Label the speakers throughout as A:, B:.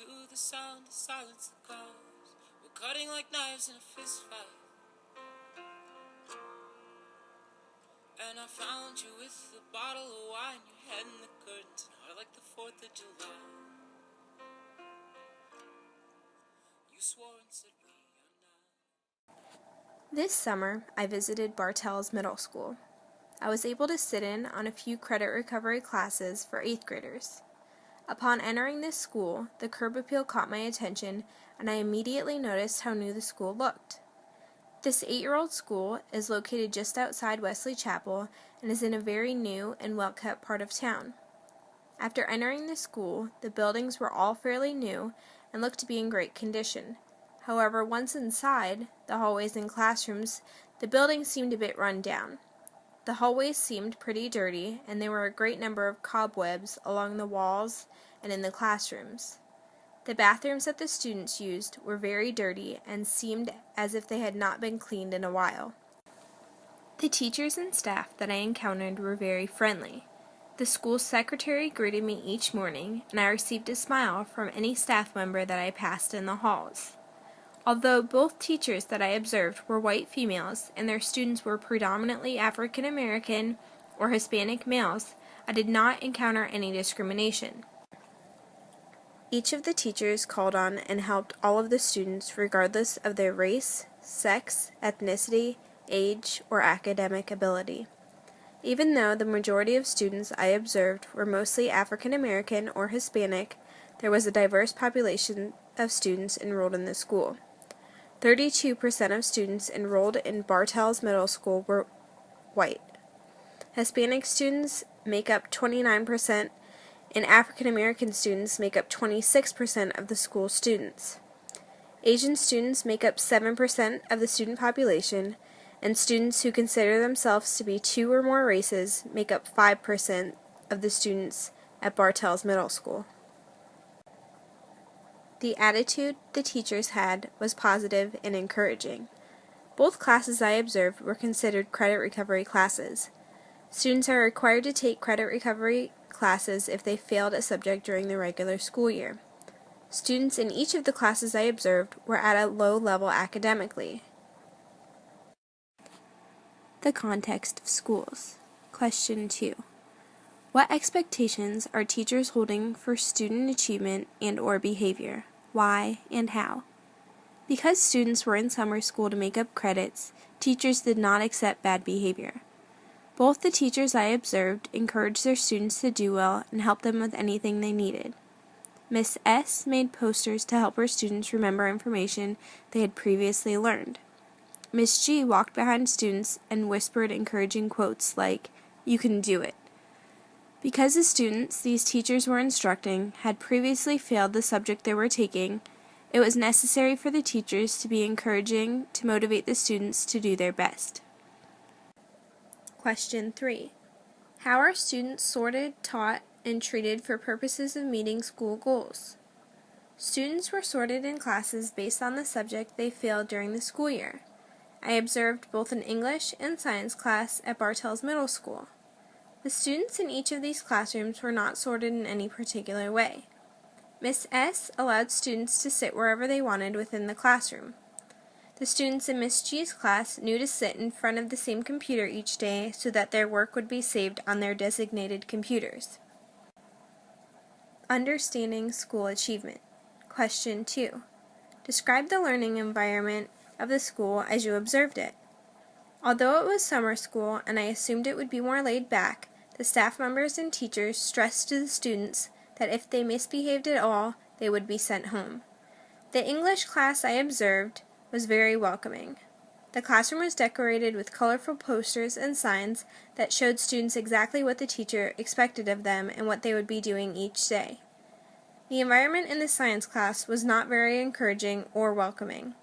A: to the sound to silence the calls. We're cutting like knives in a fist fight. And I found you with a bottle of wine, your head in the curtains, and heart like the 4th of July. You swore and said we are not.
B: This summer, I visited Bartell's Middle School. I was able to sit in on a few credit recovery classes for 8th graders. Upon entering this school, the curb appeal caught my attention, and I immediately noticed how new the school looked. This 8-year-old school is located just outside Wesley Chapel and is in a very new and well-kept part of town. After entering the school, the buildings were all fairly new and looked to be in great condition. However, once inside, the hallways and classrooms, the building seemed a bit run down. The hallways seemed pretty dirty, and there were a great number of cobwebs along the walls and in the classrooms. The bathrooms that the students used were very dirty and seemed as if they had not been cleaned in a while. The teachers and staff that I encountered were very friendly. The school secretary greeted me each morning, and I received a smile from any staff member that I passed in the halls. Although both teachers that I observed were white females and their students were predominantly African American or Hispanic males, I did not encounter any discrimination. Each of the teachers called on and helped all of the students regardless of their race, sex, ethnicity, age, or academic ability. Even though the majority of students I observed were mostly African American or Hispanic, there was a diverse population of students enrolled in the school. 32% of students enrolled in Bartell's Middle School were white. Hispanic students make up 29%, and African American students make up 26% of the school students. Asian students make up 7% of the student population, and students who consider themselves to be 2 or more races make up 5% of the students at Bartell's Middle School. The attitude the teachers had was positive and encouraging. Both classes I observed were considered credit recovery classes. Students are required to take credit recovery classes if they failed a subject during the regular school year. Students in each of the classes I observed were at a low level academically. The context of schools. Question 2. What expectations are teachers holding for student achievement and/or behavior? Why and how? Because students were in summer school to make up credits, teachers did not accept bad behavior. Both the teachers I observed encouraged their students to do well and helped them with anything they needed. Miss S. made posters to help her students remember information they had previously learned. Miss G. walked behind students and whispered encouraging quotes like, "You can do it." Because the students these teachers were instructing had previously failed the subject they were taking, it was necessary for the teachers to be encouraging to motivate the students to do their best. Question 3. How are students sorted, taught, and treated for purposes of meeting school goals? Students were sorted in classes based on the subject they failed during the school year. I observed both an English and science class at Bartell's Middle School. The students in each of these classrooms were not sorted in any particular way. Miss S. allowed students to sit wherever they wanted within the classroom. The students in Miss G's class knew to sit in front of the same computer each day so that their work would be saved on their designated computers. Understanding school achievement. Question 2. Describe the learning environment of the school as you observed it. Although it was summer school and I assumed it would be more laid back, the staff members and teachers stressed to the students that if they misbehaved at all, they would be sent home. The English class I observed was very welcoming. The classroom was decorated with colorful posters and signs that showed students exactly what the teacher expected of them and what they would be doing each day. The environment in the science class was not very encouraging or welcoming.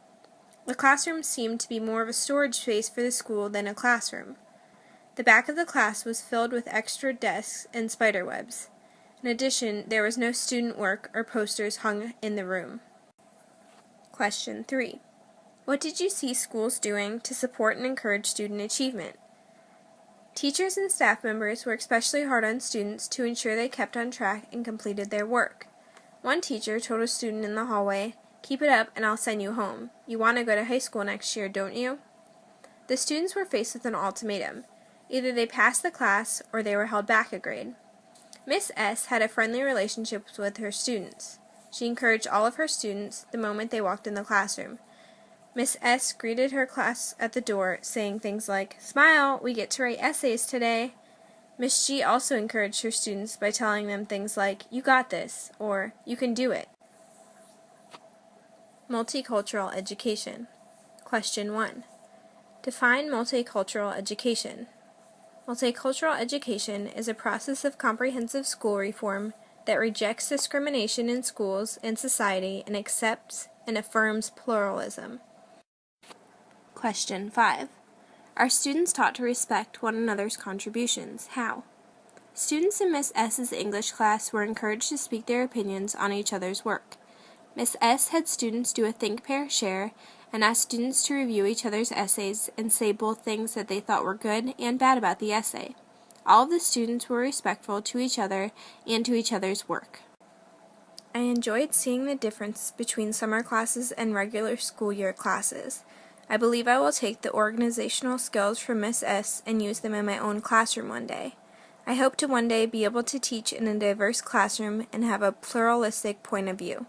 B: The classroom seemed to be more of a storage space for the school than a classroom. The back of the class was filled with extra desks and spider webs. In addition, there was no student work or posters hung in the room. Question 3. What did you see schools doing to support and encourage student achievement? Teachers and staff members worked especially hard on students to ensure they kept on track and completed their work. One teacher told a student in the hallway, "Keep it up and I'll send you home. You want to go to high school next year, don't you?" The students were faced with an ultimatum. Either they passed the class or they were held back a grade. Miss S. had a friendly relationship with her students. She encouraged all of her students the moment they walked in the classroom. Miss S. greeted her class at the door, saying things like, "Smile, we get to write essays today." Miss G also encouraged her students by telling them things like, "You got this," or "You can do it." Multicultural education. Question 1. Define multicultural education. Multicultural education is a process of comprehensive school reform that rejects discrimination in schools and society and accepts and affirms pluralism. Question 5. Are students taught to respect one another's contributions? How? Students in Miss S.'s English class were encouraged to speak their opinions on each other's work. Miss S. had students do a think, pair, share, and asked students to review each other's essays and say both things that they thought were good and bad about the essay. All of the students were respectful to each other and to each other's work. I enjoyed seeing the difference between summer classes and regular school year classes. I believe I will take the organizational skills from Miss S. and use them in my own classroom one day. I hope to one day be able to teach in a diverse classroom and have a pluralistic point of view.